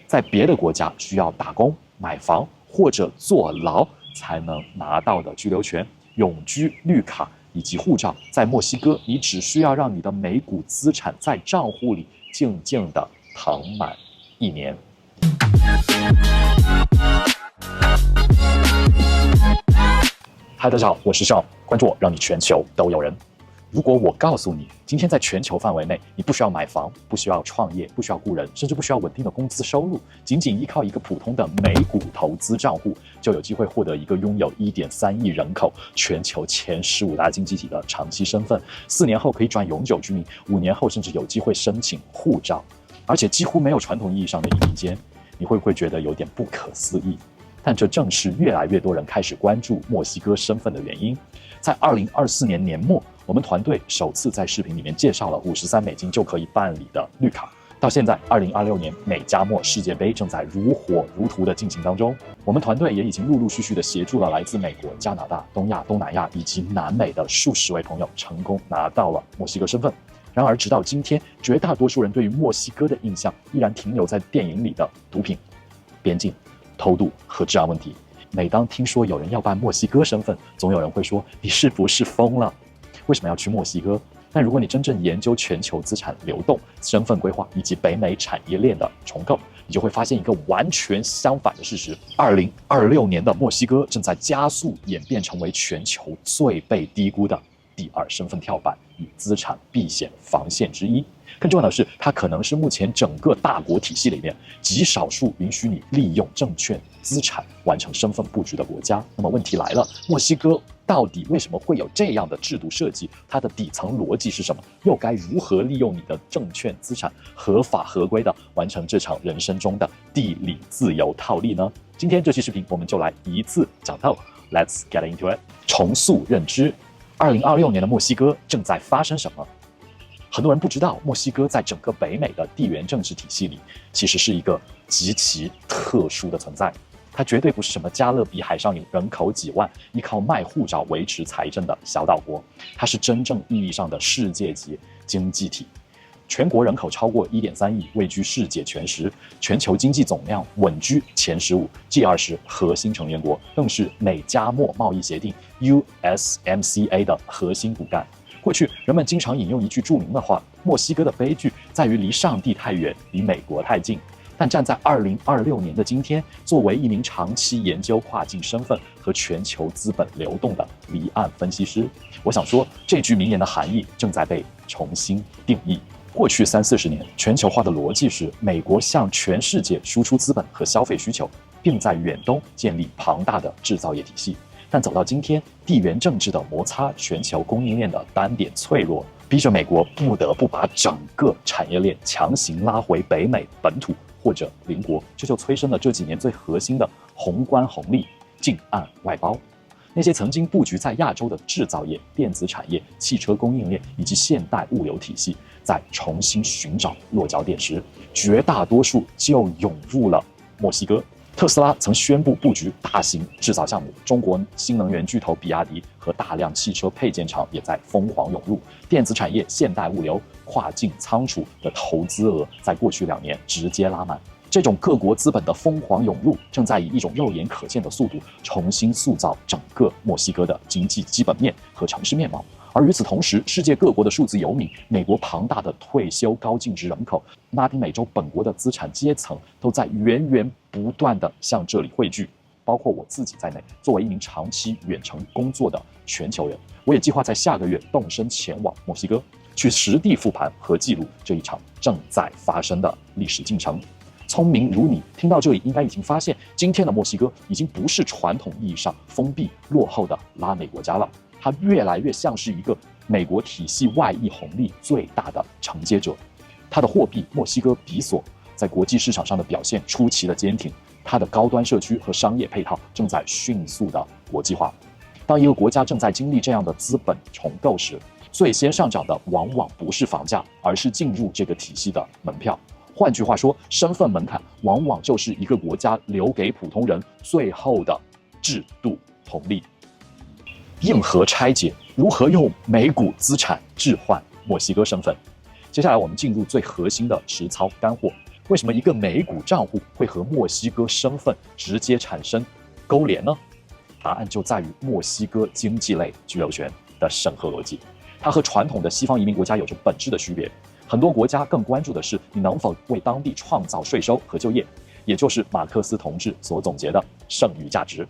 在別的國家需要打工、買房或者坐牢才能拿到的居留權、永居綠卡以及護照，在墨西哥，你只需要讓你的美股資產在賬戶裡靜靜地躺滿1年。嗨，大家好，我是 Sean， 關注我，讓你全球都有人。如果我告訴你，今天在全球範圍內，你不需要買房，不需要創業，不需要雇人，甚至不需要穩定的工資收入，僅依靠一個普通的美股投資賬戶，就有機會獲得一個擁有 1.3 億人口、全球前15大經濟體的長期身份，4年後可以轉永久居民，5年後甚至有機會申請護照，而且幾乎沒有傳統意義上的移民監，你會不會覺得有點不可思議？但這正是越來越多人開始關注墨西哥身份的原因。在2024年年末，我們團隊首次在視頻裡面介紹了$53就可以辦理的綠卡。到現在，2026年美加墨世界杯正在如火如荼的進行當中。我們團隊也已經陸陸續續的協助了來自美國、加拿大、東亞、東南亞以及南美的數十位朋友成功拿到了墨西哥身份。然而，直到今天，絕大多數人對於墨西哥的印象依然停留在電影裡的毒品、邊境、偷渡和治安問題。每當聽說有人要辦墨西哥身份，總有人會說：“你是不是瘋了？為什麼要去墨西哥？”但如果你真正研究全球資產流動、身份規劃以及北美產業鏈的重構，你就會發現一個完全相反的事實：2026年的墨西哥正在加速演變成為全球最被低估的第2身份跳板與資產避險防線之一。更重要的是，它可能是目前整個大國體系裡面極少數允許你利用證券資產完成身份布局的國家。那麼問題來了，墨西哥到底為什麼會有這樣的制度設計？它的底層邏輯是什麼？又該如何利用你的證券資產合法合規的完成這場人生中的地理自由套利呢？今天這期視頻我們就來一次講透。Let's get into it。重塑認知，2026年的墨西哥正在發生什麼？很多人不知道，墨西哥在整個北美的地緣政治體系裡，其實是一個極其特殊的存在。它絕對不是什麼加勒比海上有人口幾萬、依靠賣護照維持財政的小島國，它是真正意義上的世界級經濟體。全國人口超過 1.3 億，位居世界前10，全球經濟總量穩居前15 ，G20 核心成員國，更是美加墨貿易協定 USMCA 的核心骨幹。過去人們經常引用一句著名的話：墨西哥的悲劇在於離上帝太遠，離美國太近。但站在2026年的今天，作為一名長期研究跨境身份和全球資本流動的離岸分析師，我想說，這句名言的含義正在被重新定義。過去30-40年，全球化的邏輯是美國向全世界輸出資本和消費需求，並在遠東建立龐大的制造業體系。但走到今天，地緣政治的摩擦、全球供應鏈的单點脆弱，逼着美國不得不把整個產業鏈強行拉回北美本土或者鄰國，這就催生了這幾年最核心的宏觀紅利——近岸外包。那些曾經布局在亞洲的製造業、電子產業、汽車供應鏈以及現代物流體系，在重新尋找落腳點時，絕大多數就湧入了墨西哥。特斯拉曾宣布布局大型製造項目，中國新能源巨頭比亞迪和大量汽車配件廠也在瘋狂湧入。電子產業、現代物流、跨境倉儲的投資額在過去2年直接拉滿。這種各國資本的瘋狂湧入，正在以一種肉眼可見的速度重新塑造整個墨西哥的經濟基本面和城市面貌。而與此同時，世界各國的数字游民、美國龐大的退休高净值人口、拉丁美洲本國的資產階層，都在源源不斷地向這裡匯聚。包括我自己在內，作為一名長期遠程工作的全球人，我也計劃在下個月動身前往墨西哥，去實地復盤和記錄這一場正在發生的歷史進程。聰明如你，聽到這裡應該已經發現，今天的墨西哥已經不是傳統意義上封閉落後的拉美國家了。它越來越像是一個美國體系外溢紅利最大的承接者。它的貨幣墨西哥比索在國際市場上的表現出奇的堅挺，它的高端社區和商業配套正在迅速的國際化。當一個國家正在經歷這樣的資本重構時，最先上漲的往往不是房價，而是進入這個體系的門票。換句話說，身份門檻往往就是一個國家留給普通人最後的制度红利。硬核拆解如何用美股資產置換墨西哥身份。接下來我們進入最核心的實操乾貨。為什麼一個美股賬戶會和墨西哥身份直接產生勾連呢？答案就在於墨西哥經濟類居留權的審核邏輯，它和傳統的西方移民國家有着本質的區別。很多國家更關注的是你能否為當地創造稅收和就業，也就是馬克思同志所總結的剩餘價值。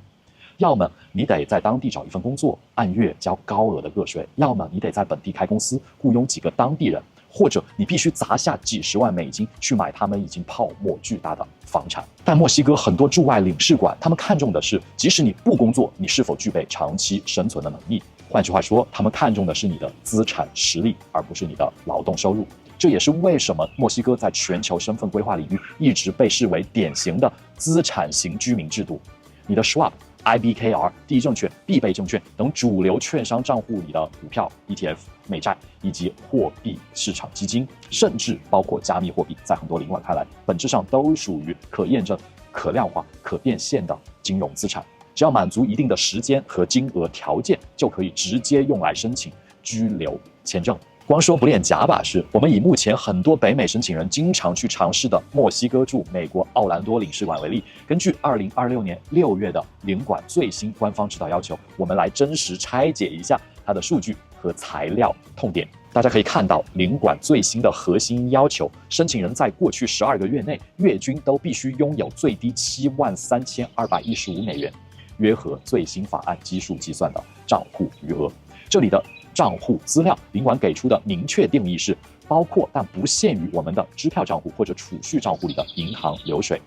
要麼你得在當地找一份工作，按月交高額的個稅；要麼你得在本地開公司，僱傭幾個當地人，或者你必須砸下幾十萬美金去買他們已經泡沫巨大的房產。但墨西哥很多驻外領事館，他們看重的是，即使你不工作，你是否具備長期生存的能力。換句話說，他們看重的是你的資產實力，而不是你的勞動收入。這也是為什么墨西哥在全球身份規劃領域一直被視為典型的資產型居民制度。你的 Schwab、IBKR、第一證券、必備證券等主流券商賬戶裡的股票、ETF、美債以及貨幣市場基金，甚至包括加密貨幣，在很多領館看來，本質上都屬於可驗證、可量化、可變現的金融資產。只要滿足一定的時間和金額條件，就可以直接用來申請居留簽證。光說不練假把式，我們以目前很多北美申請人經常去嘗試的墨西哥駐美國奧蘭多領事館為例，根據2026年6月的領館最新官方指導要求，我们來真實拆解一下它的數據和材料痛點。大家可以看到，領館最新的核心要求，申請人在過去12個月內，月均都必須擁有最低73215美元，約合最新法案基數計算的賬戶餘額。這裡的賬戶資料，領館給出的明確定義是包括但不限於我們的支票賬戶或者儲蓄賬戶裡的銀行流水，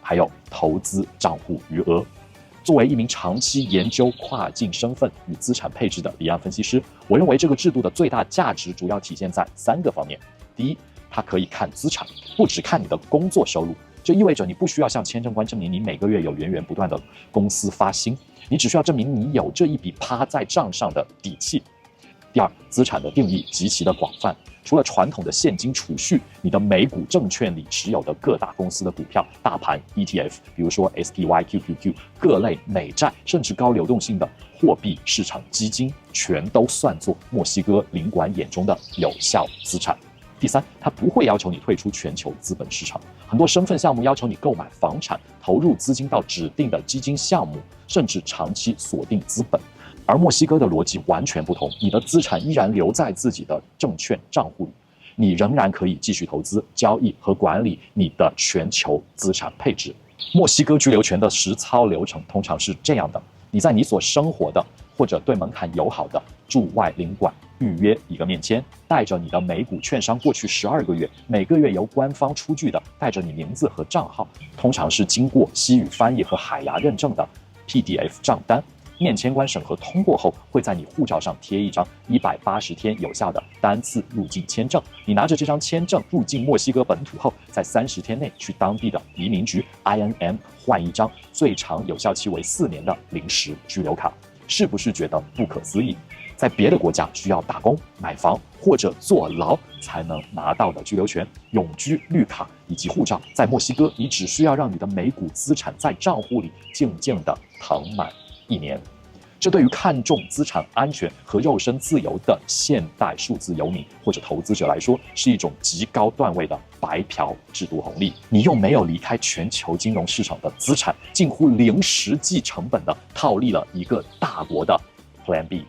還有投資賬戶餘額。作為一名長期研究跨境身份與資產配置的離岸分析師，我認為這個制度的最大價值主要體現在3個方面。第一，它可以看資產，不只看你的工作收入，這意味着你不需要向簽證官證明你每個月有源源不斷的公司發薪，你只需要證明你有這一筆趴在賬上的底氣。第二，資產的定義極其的廣泛，除了傳統的現金儲蓄，你的美股證券裡持有的各大公司的股票、大盤 ETF， 比如說 SPY、QQQ， 各類美債，甚至高流動性的貨幣市場基金，全都算作墨西哥領館眼中的有效資產。第三，它不會要求你退出全球資本市場，很多身份項目要求你購買房產，投入資金到指定的基金項目，甚至長期鎖定資本。而墨西哥的邏輯完全不同，你的資產依然留在自己的證券賬戶裡，你仍然可以繼續投資、交易和管理你的全球資產配置。墨西哥居留權的實操流程通常是這樣的：你在你所生活的或者對門檻友好的駐外領館預約一個面簽，帶着你的美股券商過去12個月，每個月由官方出具的帶着你名字和賬號，通常是經過西語翻譯和海牙認證的 PDF 賬單。面簽官審核通過後，會在你護照上貼一張180天有效的單次入境簽證。你拿着這張簽證入境墨西哥本土後，在30天內去當地的移民局 INM 換一張最長有效期為4年的臨時居留卡。是不是覺得不可思議？在別的國家需要打工、買房或者坐牢才能拿到的居留權、永居綠卡以及護照，在墨西哥你只需要讓你的美股資產在賬戶裡靜靜地躺滿1年。這對於看重資產安全和肉身自由的現代數字游民或者投資者來說，是一種極高段位的白嫖制度紅利。你用沒有離開全球金融市場的資產，近乎零實際成本的套利了一個大國的 Plan B。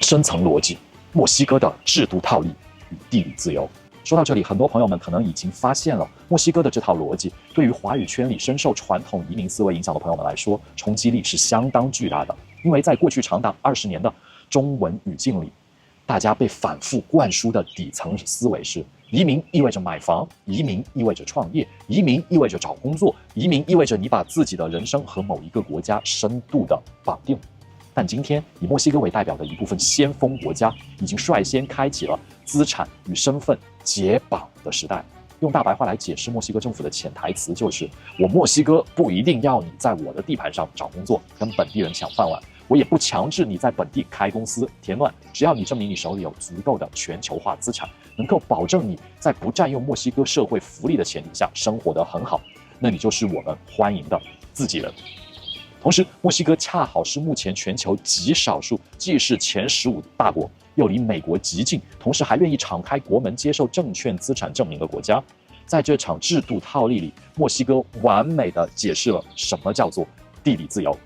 深層邏輯：墨西哥的制度套利與地理自由。說到這裡，很多朋友們可能已經發現了，墨西哥的這套邏輯對於華語圈裡深受傳統移民思維影響的朋友們來說，衝擊力是相當巨大的。因為在過去長達20年的中文語境裡，大家被反覆灌輸的底層思維是：移民意味着買房，移民意味着創業，移民意味着找工作，移民意味着你把自己的人生和某一個國家深度的綁定。但今天，以墨西哥為代表的一部分先鋒國家，已經率先開啟了資產與身份解綁的時代。用大白話來解釋墨西哥政府的潛台詞就是：我墨西哥不一定要你在我的地盤上找工作，跟本地人搶飯碗，我也不強制你在本地開公司添亂，只要你證明你手裡有足夠的全球化資產，能夠保證你在不佔用墨西哥社會福利的前提下生活得很好，那你就是我們歡迎的自己人。同時，墨西哥恰好是目前全球極少數既是前15大國，又離美國極近，同時還願意敞開國門接受證券資產證明的國家。在這場制度套利裡，墨西哥完美地解釋了什麼叫做地理自由。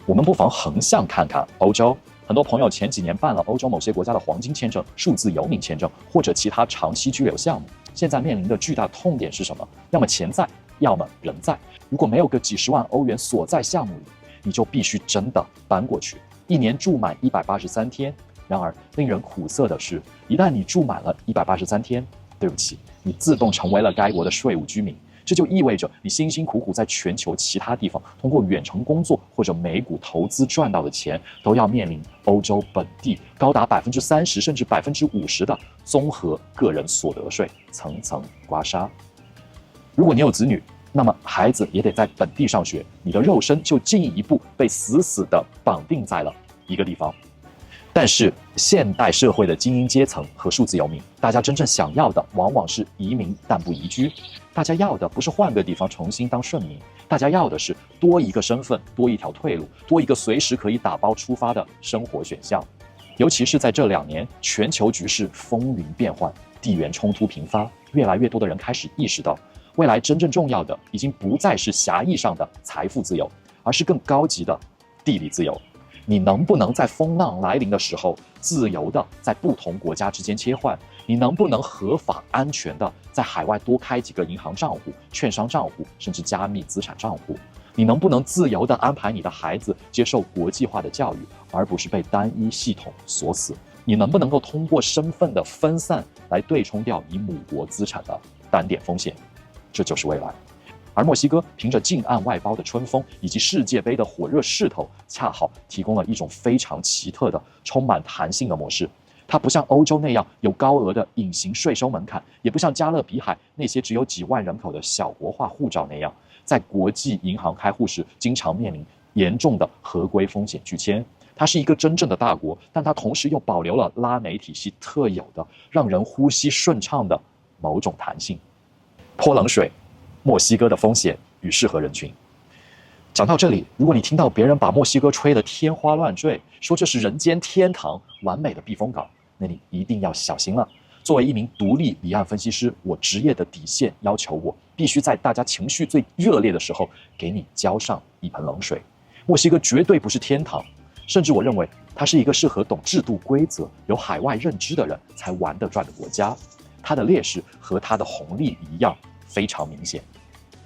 我們不妨橫向看看歐洲，很多朋友前幾年辦了歐洲某些國家的黄金簽證、數字游民簽證或者其他長期居留項目，現在面臨的巨大痛點是什麼？要麼錢在，要麼人在。如果沒有個幾十萬歐元鎖在項目裡，你就必須真的搬過去，一年住滿183天。然而，令人苦澀的是，一旦你住滿了183天，对不起，你自動成為了該國的稅務居民。這就意味着你辛辛苦苦在全球其他地方通過遠程工作或者美股投資賺到的錢，都要面臨歐洲本地高達30%甚至50%的綜合個人所得稅層層刮痧。如果你有子女，那麼孩子也得在本地上學，你的肉身就進一步被死死地綁定在了一個地方。但是現代社會的精英階層和數字游民，大家真正想要的往往是移民但不移居。大家要的不是換個地方重新當順民，大家要的是多一個身份，多一條退路，多一個隨時可以打包出發的生活選項。尤其是在這2年，全球局勢風雲變幻，地緣衝突頻發，越來越多的人開始意識到，未來真正重要的已經不再是狹義上的財富自由，而是更高級的地理自由。你能不能在風浪來臨的時候，自由地在不同國家之間切換？你能不能合法安全地在海外多開幾個銀行賬戶、券商賬戶，甚至加密資產賬戶？你能不能自由地安排你的孩子接受國際化的教育，而不是被單一系統鎖死？你能不能夠通過身份的分散來對沖掉你母國資產的单點風險？這就是未來。而墨西哥憑着近岸外包的春風以及世界杯的火熱勢頭，恰好提供了一種非常奇特的、充滿彈性的模式。它不像歐洲那樣有高額的隱形稅收門檻，也不像加勒比海那些只有幾萬人口的小國化護照那樣，在國際銀行開戶時經常面臨嚴重的合規風險拒簽。它是一個真正的大國，但它同時又保留了拉美體系特有的讓人呼吸順暢的某種彈性。潑冷水，墨西哥的風險與適合人群。講到這裡，如果你聽到別人把墨西哥吹得天花亂墜，說這是人間天堂、完美的避風港，那你一定要小心了。作為一名獨立離岸分析師，我職業的底線要求我必須在大家情緒最熱烈的時候，給你澆上一盆冷水。墨西哥絕對不是天堂，甚至我認為它是一個適合懂制度規則、有海外認知的人才玩得轉的國家。它的劣勢和它的紅利一樣，非常明顯。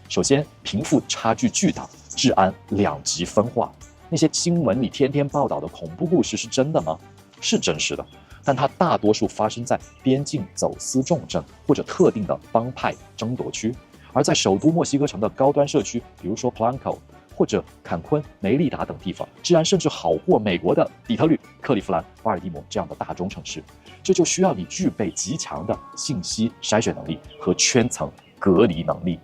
首先，貧富差距巨大，治安兩極分化。那些新聞裡天天報道的恐怖故事是真的嗎？是真實的，但它大多數發生在邊境走私重鎮或者特定的幫派爭奪區。而在首都墨西哥城的高端社區，比如說 Polanco 或者坎昆、梅利達等地方，治安甚至好過美國的底特律、克利夫蘭、巴爾的摩這樣的大中城市。這就需要你具備極強的信息篩選能力和圈層隔離能力。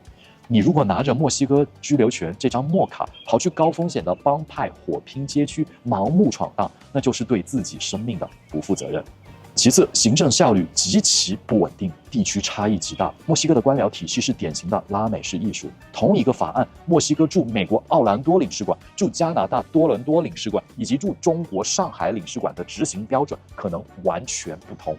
你如果拿着墨西哥居留權這張墨卡，跑去高風險的幫派火拼街區盲目闖蕩，那就是對自己生命的不負責任。其次，行政效率極其不穩定，地區差異極大。墨西哥的官僚體系是典型的拉美式藝術。同一個法案，墨西哥驻美國奧蘭多領事館、駐加拿大多倫多領事館以及駐中國上海領事館的執行標準可能完全不同。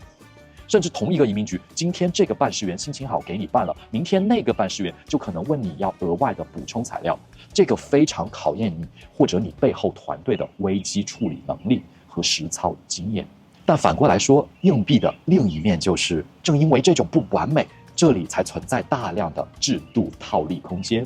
甚至同一個移民局，今天這個辦事員心情好給你辦了，明天那個辦事員就可能問你要額外的補充材料。這個非常考驗你或者你背後團隊的危機處理能力和實操經驗。但反過來說，硬幣的另一面就是，正因為這種不完美，這裡才存在大量的制度套利空間。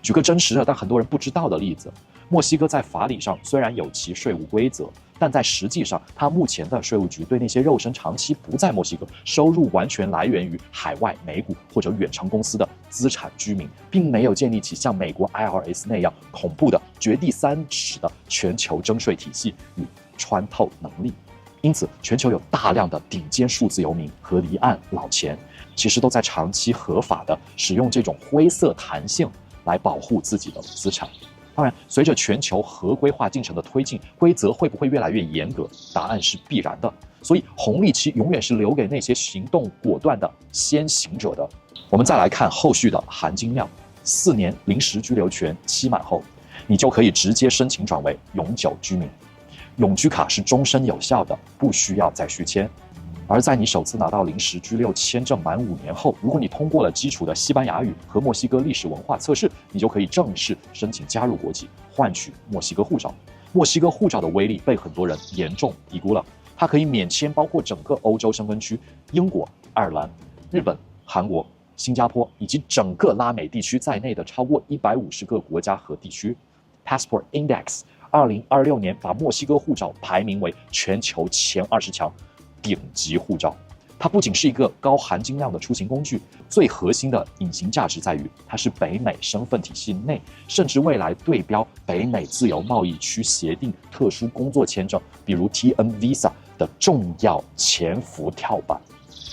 舉個真實的但很多人不知道的例子，墨西哥在法理上雖然有其稅務規則，但在實際上，它目前的稅務局對那些肉身長期不在墨西哥、收入完全來源於海外美股或者遠程公司的資產居民，並沒有建立起像美國 IRS 那樣恐怖的掘地三尺的全球徵稅體系與穿透能力。因此，全球有大量的頂尖數字游民和離岸老錢，其實都在長期合法的使用這種灰色彈性來保護自己的資產。當然，隨着全球合規化進程的推進，規則會不會越來越嚴格？答案是必然的。所以，紅利期永遠是留給那些行動果斷的先行者的。我們再來看後續的含金量：4年臨時居留權期滿後，你就可以直接申請轉為永久居民。永居卡是終身有效的，不需要再續簽。而在你首次拿到臨時居留簽證滿5年後，如果你通過了基礎的西班牙語和墨西哥歷史文化測試，你就可以正式申請加入國籍，換取墨西哥護照。墨西哥護照的威力被很多人嚴重低估了，它可以免簽包括整個歐洲生根區、英國、愛爾蘭、日本、韓國、新加坡以及整個拉美地區在內的超過150個國家和地區。Passport Index 2026年把墨西哥護照排名為全球前20強頂級護照。它不僅是一個高含金量的出行工具，最核心的隱形價值在於它是北美身份體系內，甚至未來對標北美自由貿易區協定特殊工作簽證，比如 TN Visa 的重要潛伏跳板。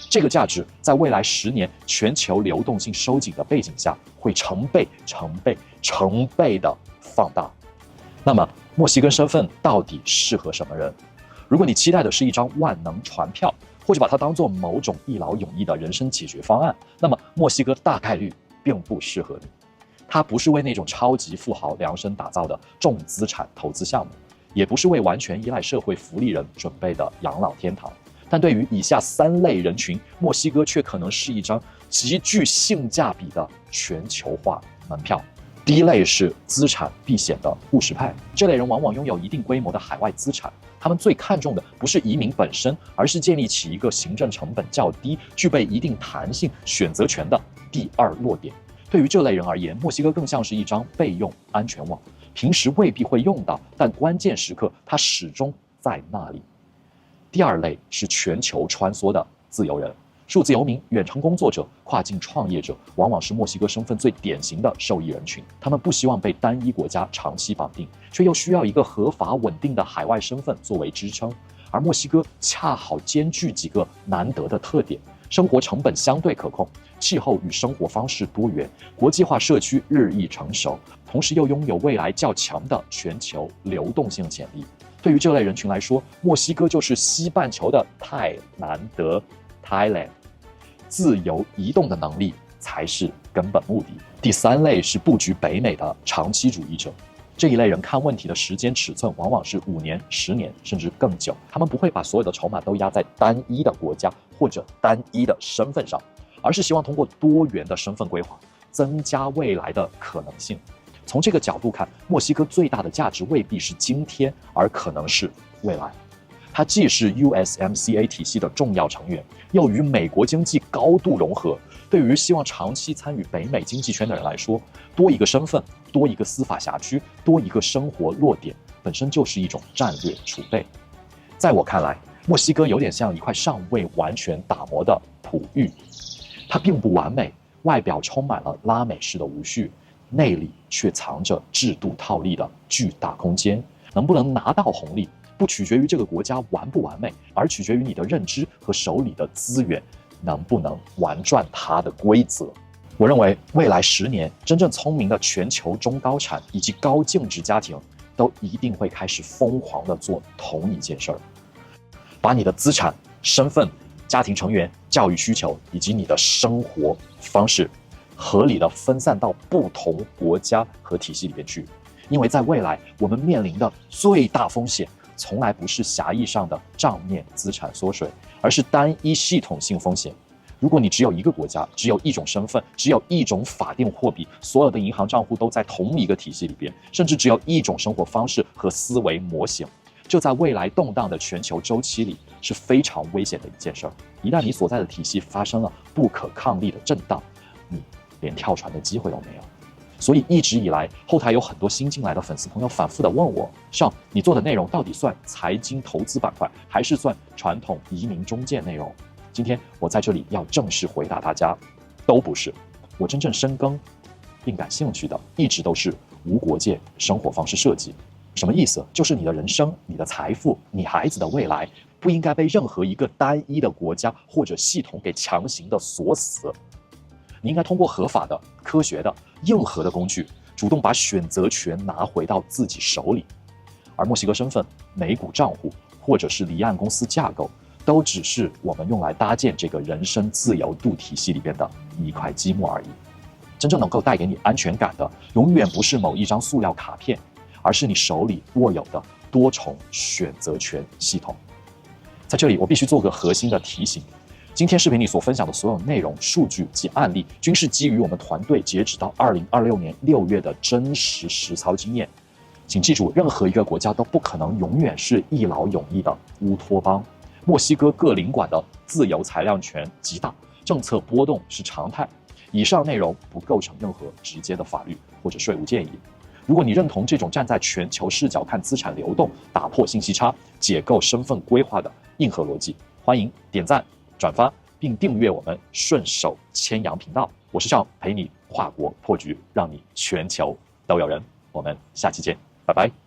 這個價值在未來10年全球流動性收緊的背景下，會成倍的放大。那麼，墨西哥身份到底適合什麼人？如果你期待的是一張萬能船票，或者把它當作某種一勞永逸的人生解決方案，那麼墨西哥大概率並不適合你。它不是為那種超級富豪量身打造的重資產投資項目，也不是為完全依賴社會福利人準備的養老天堂。但對於以下3類人群，墨西哥卻可能是一張極具性價比的全球化門票。第一類是資產避險的務實派，這類人往往擁有一定規模的海外資產，他們最看重的不是移民本身，而是建立起一個行政成本較低、具備一定彈性、選擇權的第二落點。對於這類人而言，墨西哥更像是一張備用安全網，平時未必會用到，但關鍵時刻它始終在那裡。第二類是全球穿梭的自由人。數字游民、遠程工作者、跨境創業者，往往是墨西哥身份最典型的受益人群。他們不希望被單一國家長期綁定，卻又需要一個合法穩定的海外身份作為支撐。而墨西哥恰好兼具幾個難得的特點：生活成本相對可控，氣候與生活方式多元，國際化社區日益成熟，同時又擁有未來較強的全球流動性潛力。對於這類人群來說，墨西哥就是西半球的泰南德 Thailand， 自由移动的能力才是根本目的。第3類是布局北美的長期主義者，這一類人看問題的時間尺寸往往是5年、10年甚至更久，他們不會把所有的籌碼都壓在單一的國家或者单一的身份上，而是希望通過多元的身份規劃，增加未來的可能性。從這個角度看，墨西哥最大的價值未必是今天，而可能是未來。它既是 USMCA 體系的重要成員，又與美國經濟高度融合。對於希望長期參與北美經濟圈的人來說，多一個身份，多一個司法辖區，多一個生活落點，本身就是一種戰略儲備。在我看來，墨西哥有點像一塊尚未完全打磨的璞玉，它並不完美，外表充滿了拉美式的無序，內裡卻藏着制度套利的巨大空間。能不能拿到紅利，不取決於這個國家完不完美，而取決於你的認知和手裡的資源能不能玩轉它的規則。我認為未來10年，真正聰明的全球中高產以及高淨值家庭都一定會開始瘋狂地做同一件事兒，把你的資產、身份、家庭成員、教育需求以及你的生活方式合理地分散到不同國家和體系裡面去。因為在未来，我們面臨的最大風險從來不是狹義上的賬面資產縮水，而是單一系統性風險。如果你只有一個國家，只有一種身份，只有一種法定貨幣，所有的銀行賬戶都在同一個體系裡邊，甚至只有一種生活方式和思維模型，這在未來動盪的全球週期裡是非常危險的一件事兒。一旦你所在的體系發生了不可抗力的震盪，你連跳船的機會都沒有。所以一直以來，後台有很多新進來的粉絲朋友反覆地問我，Sean，你做的內容到底算財經投資板塊，還是算傳統移民中介內容？今天我在這裡要正式回答大家，都不是。我真正深耕並感興趣的，一直都是無國界生活方式設計。什麼意思？就是你的人生、你的財富、你孩子的未来，不應該被任何一個單一的國家或者系統給強行的鎖死。你應該通過合法的、科学的、硬核的工具，主动把選擇權拿回到自己手裡。而墨西哥身份、美股賬戶或者是離岸公司架構，都只是我們用來搭建這個人生自由度體系裡邊的一塊積木而已。真正能夠帶給你安全感的，永遠不是某一張塑料卡片，而是你手裡握有的多重選擇權系統。在這裡，我必須做個核心的提醒。今天視頻裡所分享的所有內容、數據及案例，均是基於我們團隊截止到2026年6月的真實實操經驗。請記住，任何一個國家都不可能永遠是一劳永逸的烏托邦。墨西哥各領館的自由裁量權極大，政策波動是常態。以上內容不構成任何直接的法律或者稅務建議。如果你認同這種站在全球視角看資產流動、打破信息差、解構身份規劃的硬核邏輯，歡迎點讚、轉發並訂閱我們順手牽羊頻道。我是Sean，陪你跨國破局，讓你全球都有人。我們下期見，拜拜。